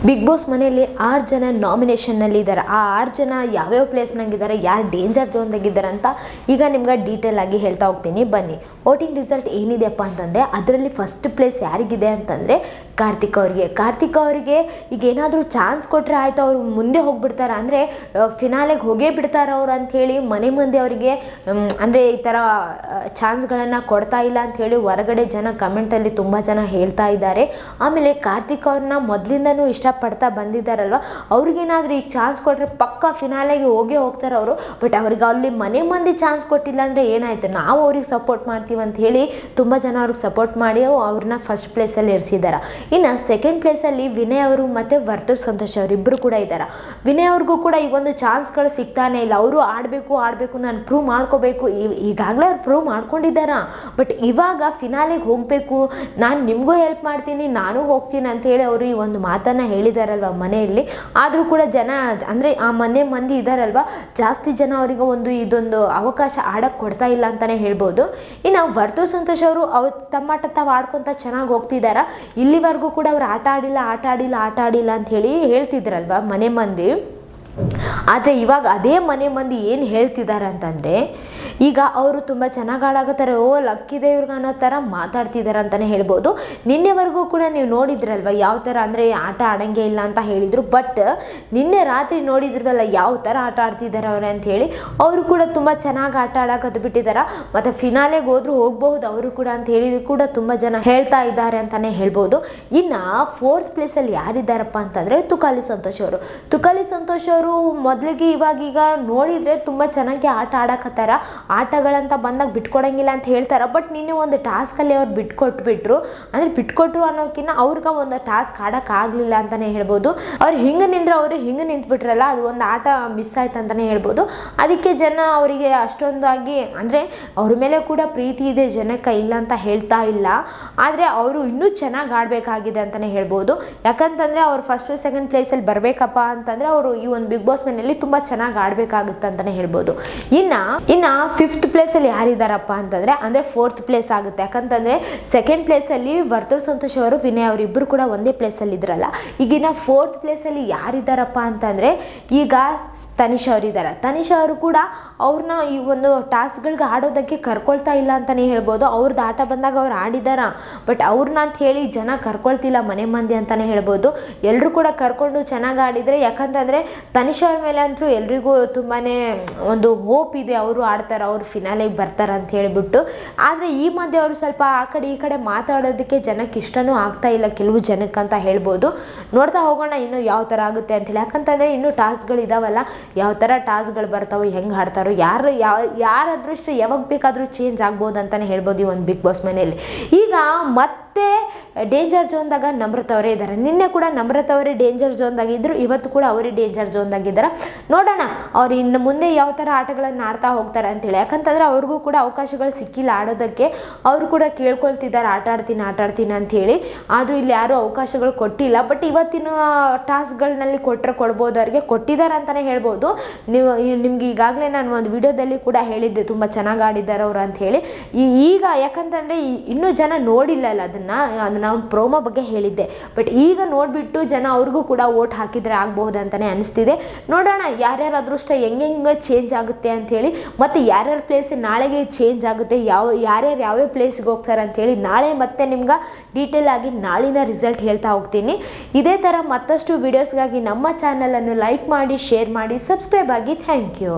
Big boss ಮನೆಯಲ್ಲಿ 6 ಜನ ನಾಮಿನೇಷನ್ನಲ್ಲಿ ಇದ್ದಾರೆ. ಆ 6 ಜನ ಯಾವ್ಯಾವ ಪ್ಲೇಸ್ನಾಗಿದ್ದಾರೆ, ಯಾರು ಡೇಂಜರ್ ಝೋನ್ದಾಗಿದ್ದಾರೆ ಅಂತ ಈಗ ನಿಮ್ಗೆ ಡೀಟೇಲ್ ಆಗಿ ಹೇಳ್ತಾ ಹೋಗ್ತೀನಿ. ಬನ್ನಿ. ವೋಟಿಂಗ್ ರಿಸಲ್ಟ್ ಏನಿದೆಯಪ್ಪ ಅಂತಂದರೆ ಅದರಲ್ಲಿ ಫಸ್ಟ್ ಪ್ಲೇಸ್ ಯಾರಿಗಿದೆ ಅಂತಂದರೆ ಕಾರ್ತಿಕ್ ಅವರಿಗೆ ಈಗ ಏನಾದರೂ ಚಾನ್ಸ್ ಕೊಟ್ಟರೆ ಆಯಿತು, ಅವರು ಮುಂದೆ ಹೋಗ್ಬಿಡ್ತಾರೆ, ಅಂದರೆ ಫಿನಾಲೆಗೆ ಹೋಗೇ ಬಿಡ್ತಾರೆ ಅವ್ರು ಅಂಥೇಳಿ ಮನೆ ಮಂದಿ ಅವರಿಗೆ ಅಂದರೆ ಈ ಥರ ಚಾನ್ಸ್ಗಳನ್ನು ಕೊಡ್ತಾ ಇಲ್ಲ ಅಂಥೇಳಿ ಹೊರಗಡೆ ಜನ ಕಮೆಂಟಲ್ಲಿ ತುಂಬ ಜನ ಹೇಳ್ತಾ ಇದ್ದಾರೆ. ಆಮೇಲೆ ಕಾರ್ತಿಕ್ ಅವ್ರನ್ನ ಮೊದಲಿಂದನೂ ಇಷ್ಟಪಡ್ತಾ ಬಂದಿದ್ದಾರಲ್ವ, ಅವ್ರಿಗೇನಾದರೂ ಈಗ ಚಾನ್ಸ್ ಕೊಟ್ಟರೆ ಪಕ್ಕ ಫಿನಾಲೆಗೆ ಹೋಗೇ ಹೋಗ್ತಾರೆ ಅವರು. ಬಟ್ ಅವ್ರಿಗೆ ಅಲ್ಲಿ ಮನೆ ಮಂದಿ ಚಾನ್ಸ್ ಕೊಟ್ಟಿಲ್ಲ ಅಂದರೆ ಏನಾಯಿತು, ನಾವು ಅವ್ರಿಗೆ ಸಪೋರ್ಟ್ ಮಾಡ್ತೀವಿ ಅಂತ ಹೇಳಿ ತುಂಬ ಜನ ಅವ್ರಿಗೆ ಸಪೋರ್ಟ್ ಮಾಡಿ ಅವ್ರನ್ನ ಫಸ್ಟ್ ಪ್ಲೇಸಲ್ಲಿ ಇರಿಸಿದ್ದಾರೆ. ಇನ್ನು ಸೆಕೆಂಡ್ ಪ್ಲೇಸಲ್ಲಿ ವಿನಯ್ ಅವರು ಮತ್ತು ವರ್ತೂರ್ ಸಂತೋಷ್ ಅವರು ಇಬ್ಬರು ಕೂಡ ಇದ್ದಾರೆ. ವಿನಯ್ ಅವ್ರಿಗೂ ಕೂಡ ಈ ಒಂದು ಚಾನ್ಸ್ಗಳು ಸಿಗ್ತಾನೆ ಇಲ್ಲ. ಅವರು ಆಡಬೇಕು ನಾನು ಪ್ರೂವ್ ಮಾಡ್ಕೋಬೇಕು, ಈಗಾಗಲೇ ಅವ್ರು ಪ್ರೂವ್ ಮಾಡ್ಕೊಂಡಿದ್ದಾರ. ಬಟ್ ಇವಾಗ ಫಿನಾಲೆಗೆ ಹೋಗಬೇಕು, ನಾನು ನಿಮಗೂ ಹೆಲ್ಪ್ ಮಾಡ್ತೀನಿ, ನಾನು ಹೋಗ್ತೀನಿ ಅಂತೇಳಿ ಅವರು ಈ ಒಂದು ಮಾತನ್ನು ಹೇಳಿದಾರಲ್ವ ಮನೆಯಲ್ಲಿ. ಆದರೂ ಕೂಡ ಜನ ಅಂದರೆ ಆ ಮನೆ ಮಂದಿ ಇದ್ದಾರಲ್ವ, ಜಾಸ್ತಿ ಜನ ಅವರಿಗೆ ಇದೊಂದು ಅವಕಾಶ ಆಡಕ್ಕೆ ಕೊಡ್ತಾ ಇಲ್ಲ ಅಂತಲೇ ಹೇಳ್ಬೋದು. ಇನ್ನು ವರ್ತೂರ್ ಸಂತೋಷ್ ಅವರು ತಮ್ಮಾಟ ತಾವು ಆಡ್ಕೊತ ಚೆನ್ನಾಗಿ ಹೋಗ್ತಿದ್ದಾರೆ. ಇಲ್ಲಿವರೆಗೂ ಕೂಡ ಅವ್ರು ಆಟ ಆಡಿಲ್ಲ ಅಂತ ಹೇಳಿ ಹೇಳ್ತಿದ್ರಲ್ವ ಮನೆ ಮಂದಿ. ಆದರೆ ಇವಾಗ ಅದೇ ಮನೆ ಮಂದಿ ಏನು ಹೇಳ್ತಿದ್ದಾರೆ ಅಂತಂದರೆ, ಈಗ ಅವರು ತುಂಬ ಚೆನ್ನಾಗಿ ಆಡಾಕತ್ತಾರೆ, ಲಕ್ಕಿದೆ ಇವ್ರಿಗೆ ಅನ್ನೋ ಥರ ಮಾತಾಡ್ತಿದ್ದಾರೆ ಅಂತಲೇ ಹೇಳ್ಬೋದು. ನಿನ್ನೆವರೆಗೂ ಕೂಡ ನೀವು ನೋಡಿದ್ರಲ್ವ ಯಾವ ಥರ ಅಂದರೆ ಆಟ ಆಡಂಗೆ ಇಲ್ಲ ಅಂತ ಹೇಳಿದರು. ಬಟ್ ನಿನ್ನೆ ರಾತ್ರಿ ನೋಡಿದ್ರವಲ್ಲ ಯಾವ ಥರ ಆಟ ಆಡ್ತಿದ್ದಾರೆ ಅವ್ರೆ ಅಂತ ಹೇಳಿ. ಅವರು ಕೂಡ ತುಂಬ ಚೆನ್ನಾಗಿ ಆಟ ಆಡೋಕತ್ತು ಬಿಟ್ಟಿದ್ದಾರೆ. ಮತ್ತು ಫಿನಾಲೆಗೆ ಹೋದ್ರೂ ಹೋಗ್ಬಹುದು ಅವರು ಕೂಡ ಅಂತ ಹೇಳಿ ಕೂಡ ತುಂಬ ಜನ ಹೇಳ್ತಾ ಇದ್ದಾರೆ ಅಂತಲೇ ಹೇಳ್ಬೋದು. ಇನ್ನು ಫೋರ್ತ್ ಪ್ಲೇಸಲ್ಲಿ ಯಾರಿದ್ದಾರಪ್ಪ ಅಂತಂದರೆ ತುಕಾಲಿ ಸಂತೋಷ್ ಅವರು ಮೊದಲಿಗೆ ಇವಾಗೀಗ ನೋಡಿದರೆ ತುಂಬ ಚೆನ್ನಾಗಿ ಆಟ ಆಡಕತ್ತಾರ. ಆಟಗಳಂತ ಬಂದಾಗ ಬಿಟ್ಕೊಡಂಗಿಲ್ಲ ಅಂತ ಹೇಳ್ತಾರೆ. ಬಟ್ ನಿನ್ನೆ ಒಂದು ಟಾಸ್ಕಲ್ಲಿ ಅವ್ರು ಬಿಟ್ಕೊಟ್ರು ಅನ್ನೋಕ್ಕಿಂತ ಅವ್ರಿಗೆ ಒಂದು ಟಾಸ್ಕ್ ಆಡೋಕ್ಕಾಗಲಿಲ್ಲ ಅಂತಲೇ ಹೇಳ್ಬೋದು. ಅವ್ರು ಹಿಂಗೆ ನಿಂತ್ಬಿಟ್ರಲ್ಲ, ಅದು ಒಂದು ಆಟ ಮಿಸ್ ಆಯ್ತು ಅಂತಲೇ ಹೇಳ್ಬೋದು. ಅದಕ್ಕೆ ಜನ ಅವರಿಗೆ ಅಷ್ಟೊಂದಾಗಿ ಅಂದರೆ ಅವ್ರ ಮೇಲೆ ಕೂಡ ಪ್ರೀತಿ ಇದೆ ಜನಕ್ಕೆ, ಇಲ್ಲ ಅಂತ ಹೇಳ್ತಾ ಇಲ್ಲ. ಆದರೆ ಅವರು ಇನ್ನೂ ಚೆನ್ನಾಗಿ ಆಡಬೇಕಾಗಿದೆ ಅಂತಲೇ ಹೇಳ್ಬೋದು. ಯಾಕಂತಂದರೆ ಅವ್ರು ಫಸ್ಟ್ ಸೆಕೆಂಡ್ ಪ್ಲೇಸಲ್ಲಿ ಬರಬೇಕಪ್ಪ ಅಂತಂದರೆ ಅವರು ಈ ಒಂದು ಬಿಗ್ ಬಾಸ್ ಮನೆಯಲ್ಲಿ ತುಂಬ ಚೆನ್ನಾಗಿ ಆಡಬೇಕಾಗುತ್ತೆ ಅಂತಲೇ ಹೇಳ್ಬೋದು. ಇನ್ನು ಫಿಫ್ತ್ ಪ್ಲೇಸಲ್ಲಿ ಯಾರಿದ್ದಾರಪ್ಪ ಅಂತಂದರೆ ಅಂದರೆ ಫೋರ್ತ್ ಪ್ಲೇಸ್ ಆಗುತ್ತೆ. ಯಾಕಂತಂದರೆ ಸೆಕೆಂಡ್ ಪ್ಲೇಸಲ್ಲಿ ವರ್ತೂರ್ ಸಂತೋಷ್ ಅವರು ವಿನಯ್ ಅವರು ಇಬ್ಬರು ಕೂಡ ಒಂದೇ ಪ್ಲೇಸಲ್ಲಿ ಇದ್ರಲ್ಲ. ಈಗಿನ ಫೋರ್ತ್ ಪ್ಲೇಸಲ್ಲಿ ಯಾರಿದ್ದಾರಪ್ಪ ಅಂತಂದರೆ ಈಗ ತನಿಷಾ ಅವರು ಕೂಡ ಅವ್ರನ್ನ ಈ ಒಂದು ಟಾಸ್ಕ್ಗಳಿಗೆ ಆಡೋದಕ್ಕೆ ಕರ್ಕೊಳ್ತಾ ಇಲ್ಲ ಅಂತಲೇ ಹೇಳ್ಬೋದು. ಅವ್ರದ್ದು ಆಟ ಬಂದಾಗ ಅವ್ರು ಆಡಿದಾರ, ಬಟ್ ಅವ್ರನ್ನ ಅಂತ ಹೇಳಿ ಜನ ಕರ್ಕೊಳ್ತಿಲ್ಲ ಮನೆ ಮಂದಿ ಅಂತಲೇ ಹೇಳ್ಬೋದು. ಎಲ್ಲರೂ ಕೂಡ ಕರ್ಕೊಂಡು ಚೆನ್ನಾಗಿ ಆಡಿದರೆ, ಯಾಕಂತಂದರೆ ತನಿಷಾ ಅವ್ರ ಮೇಲೆ ಅಂತೂ ಎಲ್ರಿಗೂ ತುಂಬಾ ಒಂದು ಹೋಪ್ ಇದೆ, ಅವರು ಆಡ್ತಾರೆ, ಅವರು ಫಿನಾಲೆಗೆ ಬರ್ತಾರೆ ಅಂತ ಹೇಳಿಬಿಟ್ಟು. ಆದರೆ ಈ ಮಧ್ಯೆ ಅವರು ಸ್ವಲ್ಪ ಆ ಕಡೆ ಈ ಕಡೆ ಮಾತಾಡೋದಕ್ಕೆ ಜನಕ್ಕೆ ಇಷ್ಟನೂ ಆಗ್ತಾ ಇಲ್ಲ ಕೆಲವು ಜನಕ್ಕೆ ಅಂತ ಹೇಳ್ಬೋದು. ನೋಡ್ತಾ ಹೋಗೋಣ ಇನ್ನು ಯಾವ ಥರ ಆಗುತ್ತೆ ಅಂತೇಳಿ. ಯಾಕಂತಂದರೆ ಇನ್ನೂ ಟಾಸ್ಕ್ಗಳು ಇದಾವಲ್ಲ, ಯಾವ ಥರ ಟಾಸ್ಕ್ಗಳು ಬರ್ತಾವೆ, ಹೆಂಗೆ ಆಡ್ತಾರೋ, ಯಾರ ಅದೃಷ್ಟ ಯಾವಾಗ ಬೇಕಾದರೂ ಚೇಂಜ್ ಆಗ್ಬೋದು ಅಂತಲೇ ಹೇಳ್ಬೋದು ಈ ಒಂದು ಬಿಗ್ ಬಾಸ್ ಮನೆಯಲ್ಲಿ. ಈಗ ಮತ್ತೆ ಡೇಂಜರ್ ಝೋನ್ದಾಗ ನಮ್ರತ ಅವರೇ ಇದ್ದಾರೆ. ನಿನ್ನೆ ಕೂಡ ನಮ್ರತ ಅವರೇ ಡೇಂಜರ್ ಝೋನ್ದಾಗಿದ್ದರು, ಇವತ್ತು ಕೂಡ ಅವರೇ ಡೇಂಜರ್ ಝೋನ್ದಾಗಿದ್ದಾರೆ. ನೋಡೋಣ ಅವ್ರು ಇನ್ನು ಮುಂದೆ ಯಾವ ಥರ ಆಟಗಳನ್ನು ಆಡ್ತಾ ಹೋಗ್ತಾರೆ ಅಂತೇಳಿ. ಯಾಕಂತಂದರೆ ಅವ್ರಿಗೂ ಕೂಡ ಅವಕಾಶಗಳು ಸಿಕ್ಕಿಲ್ಲ ಆಡೋದಕ್ಕೆ. ಅವರು ಕೂಡ ಕೇಳ್ಕೊಳ್ತಿದ್ದಾರೆ ಆಟ ಆಡ್ತೀನಿ ಅಂಥೇಳಿ. ಆದರೂ ಇಲ್ಲಿ ಯಾರೂ ಅವಕಾಶಗಳು ಕೊಟ್ಟಿಲ್ಲ. ಬಟ್ ಇವತ್ತಿನ ಟಾಸ್ಕ್ಗಳಲ್ಲಿ ಕೊಡ್ಬೋದು, ಅವ್ರಿಗೆ ಕೊಟ್ಟಿದ್ದಾರೆ ಅಂತಲೇ ಹೇಳ್ಬೋದು. ನಿಮ್ಗೆ ಈಗಾಗಲೇ ನಾನು ಒಂದು ವಿಡಿಯೋದಲ್ಲಿ ಕೂಡ ಹೇಳಿದ್ದೆ ತುಂಬ ಚೆನ್ನಾಗಿ ಆಡಿದ್ದಾರೆ ಅವರು ಅಂಥೇಳಿ. ಈಗ ಯಾಕಂತಂದರೆ ಇನ್ನೂ ಜನ ನೋಡಿಲ್ಲಲ್ಲ ಅದನ್ನು ನಾವು ಪ್ರೋಮೋ ಬಗ್ಗೆ ಹೇಳಿದ್ದೆ. ಬಟ್ ಈಗ ನೋಡಿಬಿಟ್ಟು ಜನ ಅವ್ರಿಗೂ ಕೂಡ ವೋಟ್ ಹಾಕಿದರೆ ಆಗಬಹುದು ಅಂತಲೇ ಅನಿಸ್ತಿದೆ. ನೋಡೋಣ ಯಾರ್ಯಾರ ಅದೃಷ್ಟ ಹೆಂಗೆ ಚೇಂಜ್ ಆಗುತ್ತೆ ಅಂಥೇಳಿ, ಮತ್ತು ಯಾರ್ಯಾರ ಪ್ಲೇಸ್ ನಾಳೆಗೆ ಚೇಂಜ್ ಆಗುತ್ತೆ, ಯಾವ್ಯಾವ ಪ್ಲೇಸ್ಗೆ ಹೋಗ್ತಾರೆ ಅಂಥೇಳಿ ನಾಳೆ ಮತ್ತೆ ನಿಮ್ಗೆ ಡೀಟೇಲ್ ಆಗಿ ನಾಳಿನ ರಿಸಲ್ಟ್ ಹೇಳ್ತಾ ಹೋಗ್ತೀನಿ. ಇದೇ ಥರ ಮತ್ತಷ್ಟು ವಿಡಿಯೋಸ್ಗಾಗಿ ನಮ್ಮ ಚಾನಲನ್ನು ಲೈಕ್ ಮಾಡಿ, ಶೇರ್ ಮಾಡಿ, ಸಬ್ಸ್ಕ್ರೈಬ್ ಆಗಿ. Thank you.